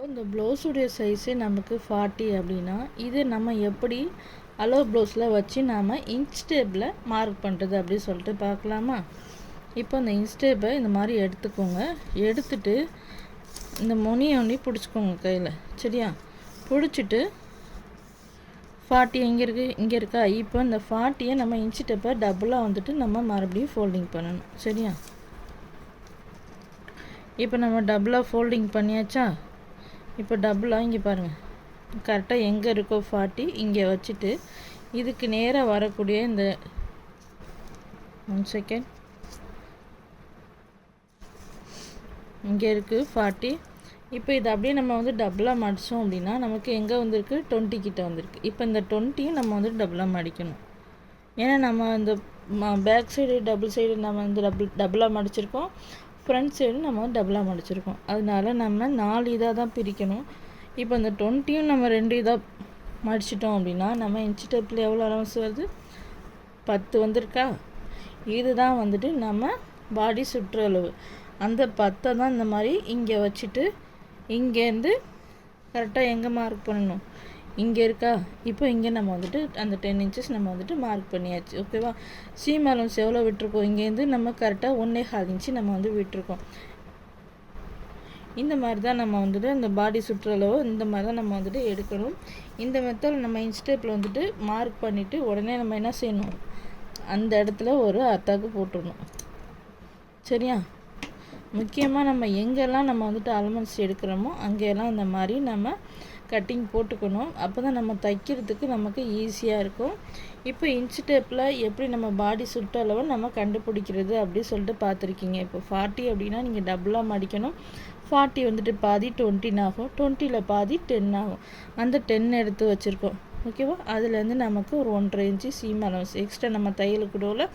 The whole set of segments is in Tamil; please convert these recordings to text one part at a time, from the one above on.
இந்த ப்ளவுஸுடைய சைஸே நமக்கு 40 அப்படின்னா இது நம்ம எப்படி அளவு ப்ளவுஸில் வச்சு நாம் இன்ச் டேப்பில் மார்க் பண்ணுறது அப்படின்னு சொல்லிட்டு பார்க்கலாமா. இப்போ இந்த இன்ச் டேப்பை இந்த மாதிரி எடுத்துக்கோங்க. எடுத்துட்டு இந்த முனியை பிடிச்சிக்கோங்க கையில், சரியா? பிடிச்சிட்டு 40 எங்கே இருக்குது, இங்கே இருக்கா? இப்போ இந்த 40 நம்ம இன்ச் டேப்பை டபுளாக வந்துட்டு நம்ம மறுபடியும் ஃபோல்டிங் பண்ணணும், சரியா? இப்போ நம்ம டபுளாக ஃபோல்டிங் பண்ணியாச்சா? இப்போ டபுளாக இங்கே பாருங்கள், கரெக்டாக எங்கே இருக்கோ 40 இங்கே வச்சுட்டு இதுக்கு நேராக வரக்கூடிய இந்த 1 செகண்ட் இங்கே இருக்குது 40. இப்போ இது அப்படியே நம்ம வந்து டபுளாக மடித்தோம் அப்படின்னா நமக்கு எங்கே வந்திருக்கு, 20 கிட்ட வந்திருக்கு. இப்போ இந்த 20யும் நம்ம வந்து டபுளாக மடிக்கணும். ஏன்னா நம்ம இந்த பேக் சைடு டபுள் சைடு நம்ம வந்து டபுளாக மடிச்சிருக்கோம், ஃப்ரண்ட் சைடு நம்ம டபுளாக மடிச்சிருக்கோம். அதனால நம்ம 4 இதாக தான் பிரிக்கணும். இப்போ இந்த 20யும் நம்ம 2 இதாக மடிச்சிட்டோம் அப்படின்னா நம்ம இன்ச் டேப்பில் எவ்வளோ அலவன்ஸ் வருது, 10 வந்திருக்கா? இதுதான் வந்துட்டு நம்ம பாடி சுற்றளவு. அந்த 10 தான் இந்த மாதிரி இங்கே வச்சுட்டு இங்கேருந்து கரெக்டாக எங்கே மார்க் பண்ணணும், இங்கே இருக்கா? இப்போ இங்கே நம்ம வந்துட்டு அந்த 10 இன்ச்சஸ் நம்ம வந்துட்டு மார்க் பண்ணியாச்சு, ஓகேவா? சீம் அலவன்ஸ் எவ்வளோ விட்டுருக்கோம், இங்கேருந்து நம்ம கரெக்டாக 1.25 இன்ச்சு நம்ம வந்து விட்டுருக்கோம். இந்த மாதிரி தான் நம்ம வந்துட்டு அந்த பாடி சுற்றளவு இந்த மாதிரி தான் நம்ம வந்துட்டு எடுக்கணும். இந்த மெத்தட் நம்ம இன்ச் டேப்பில் வந்துட்டு மார்க் பண்ணிவிட்டு உடனே நம்ம என்ன செய்யணும், அந்த இடத்துல ஒரு அத்தாக்கு போட்டுடணும், சரியா? முக்கியமாக நம்ம எங்கெல்லாம் நம்ம வந்துட்டு அலவன்ஸ் எடுக்கிறோமோ அங்கெல்லாம் இந்த மாதிரி நம்ம கட்டிங் போட்டுக்கணும். அப்போ தான் நம்ம தைக்கிறதுக்கு நமக்கு ஈஸியாக இருக்கும். இப்போ இன்ச் டேப்பில் எப்படி நம்ம பாடி சுற்றளவை நம்ம கண்டுபிடிக்கிறது அப்படி சொல்லிட்டு பார்த்துருக்கீங்க. இப்போ 40 அப்படின்னா நீங்கள் டபுளாக மடிக்கணும். 40 வந்துட்டு பாதி 20 ஆகும், 20ல் பாதி 10 ஆகும். அந்த 10 எடுத்து வச்சுருக்கோம், ஓகேவா? அதுலேருந்து நமக்கு ஒரு 1.5 இன்ச்சு சீம் அலவன்ஸ் எக்ஸ்ட்ரா நம்ம தையலுக்கு கூடவில்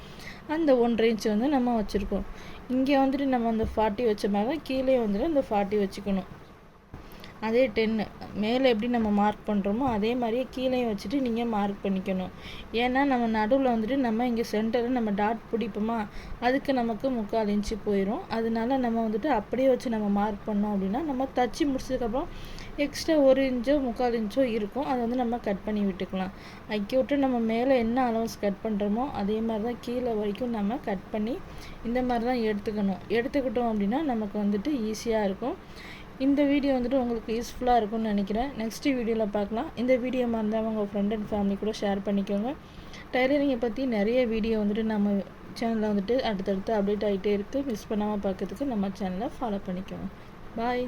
அந்த 1.5 இன்ச்சு வந்து நம்ம வச்சுருக்கோம். இங்கே வந்துட்டு நம்ம அந்த 40 வச்ச மாதிரி தான் கீழே வந்துட்டு அந்த 40 வச்சுக்கணும். அதே 10 மேலே எப்படி நம்ம மார்க் பண்ணுறோமோ அதே மாதிரியே கீழே வச்சுட்டு நீங்கள் மார்க் பண்ணிக்கணும். ஏன்னா நம்ம நடுவில் வந்துட்டு நம்ம இங்கே சென்டரில் நம்ம டாட் பிடிப்போமா, அதுக்கு நமக்கு 3/4 இன்ச்சு போயிடும். அதனால நம்ம வந்துட்டு அப்படியே வச்சு நம்ம மார்க் பண்ணோம் அப்படின்னா நம்ம தச்சு முடிச்சதுக்கப்புறம் எக்ஸ்ட்ரா 1 இன்ச்சோ 3/4 இன்ச்சோ இருக்கும், அதை வந்து நம்ம கட் பண்ணி விட்டுக்கலாம். ஐக்கி விட்டு நம்ம மேலே என்ன அலவன்ஸ் கட் பண்ணுறோமோ அதே மாதிரி தான் கீழே வரைக்கும் நம்ம கட் பண்ணி இந்த மாதிரி தான் எடுத்துக்கிட்டோம் அப்படின்னா நமக்கு வந்துட்டு ஈஸியாக இருக்கும். இந்த வீடியோ வந்துட்டு உங்களுக்கு யூஸ்ஃபுல்லாக இருக்கும்னு நினைக்கிறேன். நெக்ஸ்ட் வீடியோவில் பார்க்கலாம். இந்த வீடியோ மறந்தால் உங்கள் ஃப்ரெண்ட் அண்ட் ஃபேமிலி கூட ஷேர் பண்ணிக்கோங்க. டைலரிங்கை பற்றி நிறைய வீடியோ வந்துட்டு நம்ம சேனலில் வந்துட்டு அடுத்தடுத்து அப்டேட் ஆகிட்டே இருக்குது. மிஸ் பண்ணாமல் பார்க்கறதுக்கு நம்ம சேனலை ஃபாலோ பண்ணிக்கோங்க. பாய்.